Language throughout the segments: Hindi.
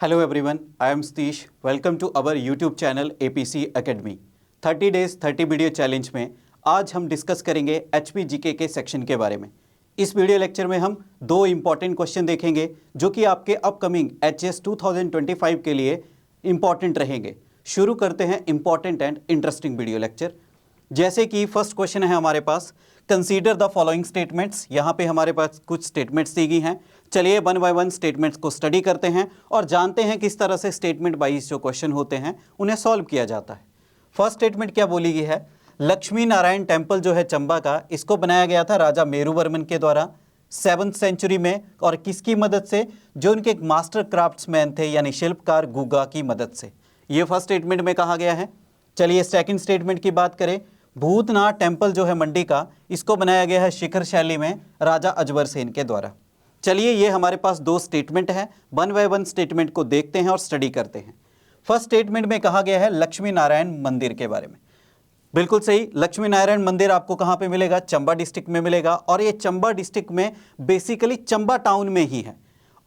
Hello everyone, I am Satish. Welcome to our YouTube channel APC Academy. 30 days 30 video challenge में आज हम डिस्कस करेंगे HPGK के सेक्शन के बारे में। इस वीडियो लेक्चर में हम दो इंपॉर्टेंट क्वेश्चन देखेंगे जो कि आपके अपकमिंग HS 2025 के लिए इंपॉर्टेंट रहेंगे। शुरू करते हैं important and interesting video lecture. जैसे कि फर्स्ट क्वेश्चन है हमारे पास, कंसीडर द फॉलोइंग स्टेटमेंट्स। यहाँ पे हमारे पास कुछ स्टेटमेंट्स दी गई हैं। चलिए वन बाय वन स्टेटमेंट्स को स्टडी करते हैं और जानते हैं किस तरह से स्टेटमेंट वाइज जो क्वेश्चन होते हैं उन्हें सॉल्व किया जाता है। फर्स्ट स्टेटमेंट क्या बोली गई है, लक्ष्मी नारायण टेम्पल जो है चंबा का, इसको बनाया गया था राजा मेरुवर्मन के द्वारा 7th सेंचुरी में। और किसकी मदद से? जो उनके एक मास्टर क्राफ्ट्समैन थे यानी शिल्पकार गुगा की मदद से। ये फर्स्ट स्टेटमेंट में कहा गया है। चलिए सेकंड स्टेटमेंट की बात करें, भूतनाथ टेम्पल जो है मंडी का, इसको बनाया गया है शिखर शैली में राजा अजबर सेन के द्वारा। चलिए ये हमारे पास दो स्टेटमेंट है, वन बाय वन स्टेटमेंट को देखते हैं और स्टडी करते हैं। फर्स्ट स्टेटमेंट में कहा गया है लक्ष्मी नारायण मंदिर के बारे में। बिल्कुल सही, लक्ष्मी नारायण मंदिर आपको कहाँ पे मिलेगा? चंबा डिस्ट्रिक्ट में मिलेगा। और ये चंबा डिस्ट्रिक्ट में बेसिकली चंबा टाउन में ही है।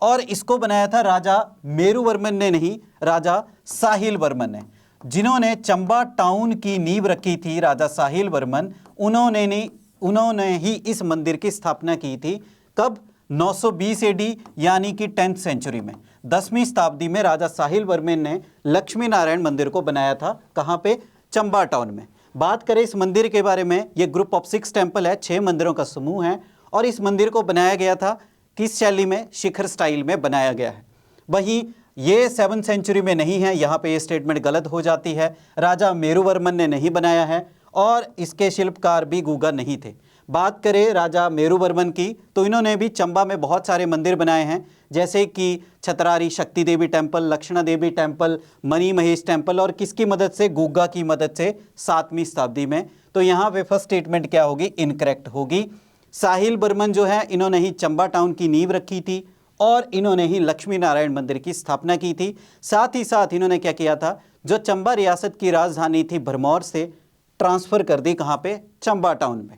और इसको बनाया था राजा मेरुवर्मन ने नहीं, राजा साहिल वर्मन ने, जिन्होंने चंबा टाउन की नींव रखी थी। राजा साहिल वर्मन उन्होंने ही इस मंदिर की स्थापना की थी। कब? 920 एडी यानी कि 10th सेंचुरी में, 10वीं शताब्दी में राजा साहिल वर्मन ने लक्ष्मी नारायण मंदिर को बनाया था। कहाँ पे? चंबा टाउन में। बात करें इस मंदिर के बारे में, ये ग्रुप ऑफ 6 टेम्पल है, 6 मंदिरों का समूह है। और इस मंदिर को बनाया गया था किस शैली में? शिखर स्टाइल में बनाया गया है। वहीं ये 7th सेंचुरी में नहीं है, यहाँ पे ये स्टेटमेंट गलत हो जाती है। राजा मेरुवर्मन ने नहीं बनाया है और इसके शिल्पकार भी गुगा नहीं थे। बात करें राजा मेरुवर्मन की, तो इन्होंने भी चंबा में बहुत सारे मंदिर बनाए हैं, जैसे कि छतरारी शक्ति देवी टेम्पल, लक्षणा देवी टेम्पल, मणि महेश टेम्पल। और किसकी मदद से? गुगा की मदद से 7वीं शताब्दी में। तो यहाँ पे फर्स्ट स्टेटमेंट क्या होगी? इनकरेक्ट होगी। साहिल वर्मन जो है, इन्होंने ही चंबा टाउन की नींव रखी थी और इन्होंने ही लक्ष्मी नारायण मंदिर की स्थापना की थी। साथ ही साथ इन्होंने क्या किया था, जो चंबा रियासत की राजधानी थी भरमौर से ट्रांसफर कर दी। कहाँ पे? चंबा टाउन में।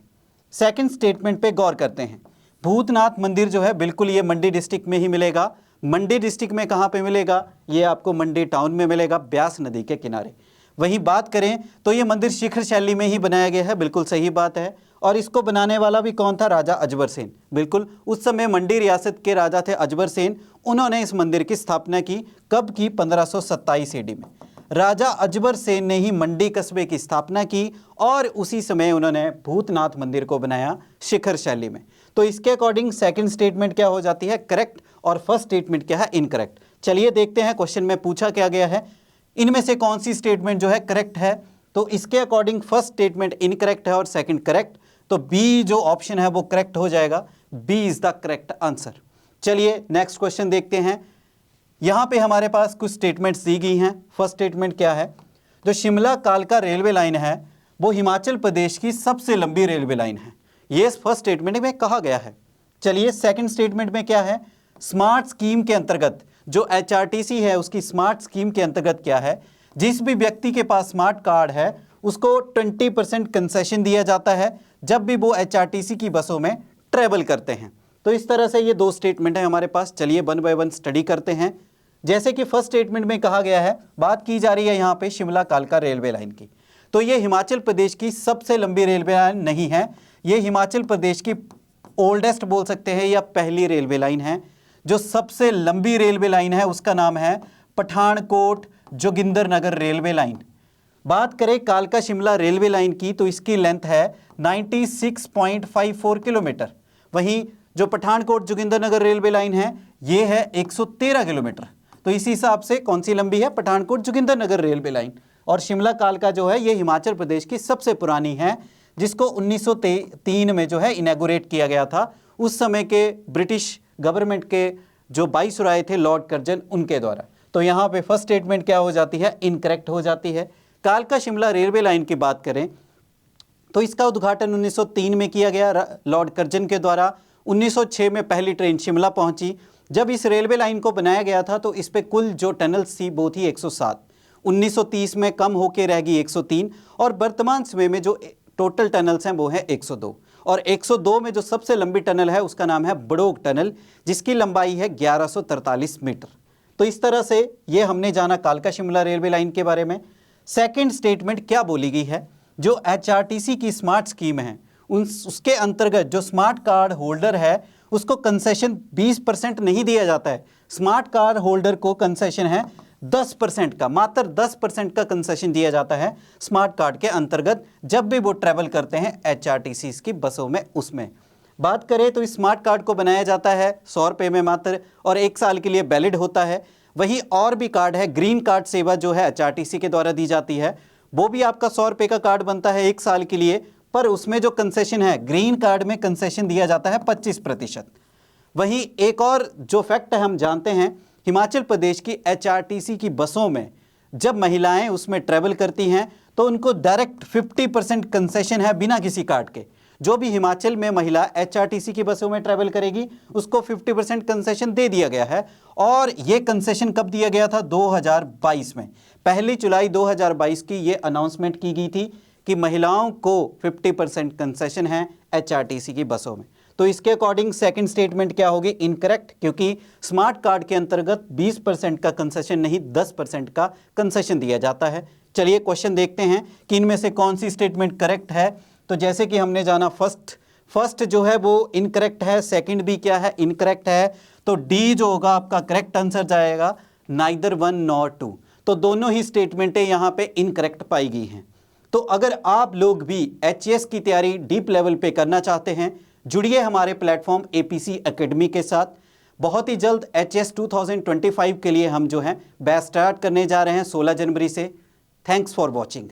सेकंड स्टेटमेंट पे गौर करते हैं। भूतनाथ मंदिर जो है बिल्कुल ये मंडी डिस्ट्रिक्ट में ही मिलेगा। मंडी डिस्ट्रिक्ट में कहाँ पे मिलेगा? ये आपको मंडी टाउन में मिलेगा, ब्यास नदी के किनारे। वहीं बात करें तो ये मंदिर शिखर शैली में ही बनाया गया है, बिल्कुल सही बात है। और इसको बनाने वाला भी कौन था? राजा अजबर सेन। बिल्कुल, उस समय मंडी रियासत के राजा थे अजबर सेन। उन्होंने इस मंदिर की स्थापना की। कब की? 1527 एडी में। राजा अजबर सेन ने ही मंडी कस्बे की स्थापना की और उसी समय उन्होंने भूतनाथ मंदिर को बनाया शिखर शैली में। तो इसके अकॉर्डिंग सेकंड स्टेटमेंट क्या हो जाती है? करेक्ट। और फर्स्ट स्टेटमेंट क्या है? इनकरेक्ट। चलिए देखते हैं क्वेश्चन में पूछा क्या गया है, इनमें से कौन सी स्टेटमेंट जो है करेक्ट है। तो इसके अकॉर्डिंग फर्स्ट स्टेटमेंट इनकरेक्ट है और सेकंड करेक्ट। तो बी जो ऑप्शन है वो करेक्ट हो जाएगा। B is the correct answer. चलिए नेक्स्ट क्वेश्चन देखते हैं। यहां पे हमारे पास कुछ स्टेटमेंट्स दी गई हैं। फर्स्ट स्टेटमेंट क्या है, जो शिमला कालका रेलवे लाइन है वो हिमाचल प्रदेश की सबसे लंबी रेलवे लाइन है। ये फर्स्ट स्टेटमेंट में कहा गया है। चलिए सेकंड स्टेटमेंट में क्या है, स्मार्ट स्कीम के अंतर्गत जो HRTC है उसकी स्मार्ट स्कीम के अंतर्गत क्या है, जिस भी व्यक्ति के पास स्मार्ट कार्ड है उसको 20% कंसेशन दिया जाता है जब भी वो HRTC की बसों में ट्रेवल करते हैं। तो इस तरह से ये दो स्टेटमेंट है हमारे पास। चलिए वन बाय वन स्टडी करते हैं। जैसे कि फर्स्ट स्टेटमेंट में कहा गया है, बात की जा रही है यहाँ पे शिमला कालका रेलवे लाइन की, तो ये हिमाचल प्रदेश की सबसे लंबी रेलवे लाइन नहीं है, ये हिमाचल प्रदेश की ओल्डेस्ट बोल सकते हैं या पहली रेलवे लाइन है। जो सबसे लंबी रेलवे लाइन है उसका नाम है पठानकोट जोगिंदरनगर रेलवे लाइन। बात करें कालका शिमला रेलवे लाइन की, तो इसकी लेंथ है 96.54 किलोमीटर। वहीं जो पठानकोट जोगिंदरनगर रेलवे लाइन है ये है 113 किलोमीटर। तो इसी हिसाब से कौन सी लंबी है? Pathankot Jogindernagar railway line. और शिमला कालका जो है ये हिमाचल प्रदेश की सबसे पुरानी है, जिसको 1903 में जो है इनैगोरेट किया गया था। उस समय के ब्रिटिश गवर्नमेंट के जो वाइसरॉय थे लॉर्ड कर्जन, उनके द्वारा। तो यहाँ पे फर्स्ट स्टेटमेंट क्या हो जाती है? इनकरेक्ट हो जाती है। कालका शिमला रेलवे लाइन की बात करें तो इसका उद्घाटन 1903 में किया गया लॉर्ड कर्जन के द्वारा। 1906 में पहली ट्रेन शिमला पहुंची। जब इस रेलवे लाइन को बनाया गया था तो इस पे कुल जो टनल्स थी वो थी 107। 1930 में कम होके रह गई 103 और वर्तमान समय में जो टोटल टनल्स हैं वो है 102। और 102 में जो सबसे लंबी टनल है उसका नाम है बड़ोग टनल, जिसकी लंबाई है 1143 मीटर। तो इस तरह से ये हमने जाना कालका शिमला रेलवे लाइन के बारे में। सेकंड स्टेटमेंट क्या बोली गई है, जो एचआरटीसी की स्मार्ट स्कीम है उसके अंतर्गत जो स्मार्ट कार्ड होल्डर है उसको कंसेशन 20% नहीं दिया जाता है। स्मार्ट कार्ड होल्डर को कंसेशन है 10% का, मात्र 10% का कंसेशन दिया जाता है स्मार्ट कार्ड के अंतर्गत जब भी वो ट्रैवल करते हैं एचआरटीसी की बसों में। उसमें बात करें तो इस स्मार्ट कार्ड को बनाया जाता है 100 रुपये में मात्र, और 1 साल के लिए वैलिड होता है। वही और भी कार्ड है, ग्रीन कार्ड सेवा जो है एचआरटीसी के द्वारा दी जाती है, वो भी आपका 100 रुपये का कार्ड बनता है 1 साल के लिए, पर उसमें जो कंसेशन है ग्रीन कार्ड में कंसेशन दिया जाता है 25%। वहीं एक और जो फैक्ट है हम जानते हैं, हिमाचल प्रदेश की एचआरटीसी की बसों में जब महिलाएं उसमें ट्रैवल करती हैं तो उनको डायरेक्ट 50% कंसेशन है बिना किसी कार्ड के। जो भी हिमाचल में महिला एचआरटीसी की बसों में ट्रैवल करेगी उसको 50% कंसेशन दे दिया गया है। और ये कंसेशन कब दिया गया था? 2022 में, 1 जुलाई 2022 की ये अनाउंसमेंट की गई थी कि महिलाओं को 50% कंसेशन है एचआरटीसी की बसों में। तो इसके अकॉर्डिंग सेकंड स्टेटमेंट क्या होगी? इनकरेक्ट, क्योंकि स्मार्ट कार्ड के अंतर्गत 20% का कंसेशन नहीं 10% का कंसेशन दिया जाता है। चलिए क्वेश्चन देखते हैं कि इनमें से कौन सी स्टेटमेंट करेक्ट है। तो जैसे कि हमने जाना फर्स्ट जो है वो इनकरेक्ट है, सेकंड भी क्या है? इनकरेक्ट है। तो डी जो होगा आपका करेक्ट आंसर जाएगा, नाइदर 1 नॉर 2। तो दोनों ही स्टेटमेंटें यहाँ पे इनकरेक्ट पाई गई हैं। तो अगर आप लोग भी एचएएस की तैयारी डीप लेवल पे करना चाहते हैं, जुड़िए हमारे प्लेटफॉर्म एपीसी एकेडमी के साथ। बहुत ही जल्द एचएएस 2025 के लिए हम जो हैं बैच स्टार्ट करने जा रहे हैं 16 जनवरी से। Thanks for watching.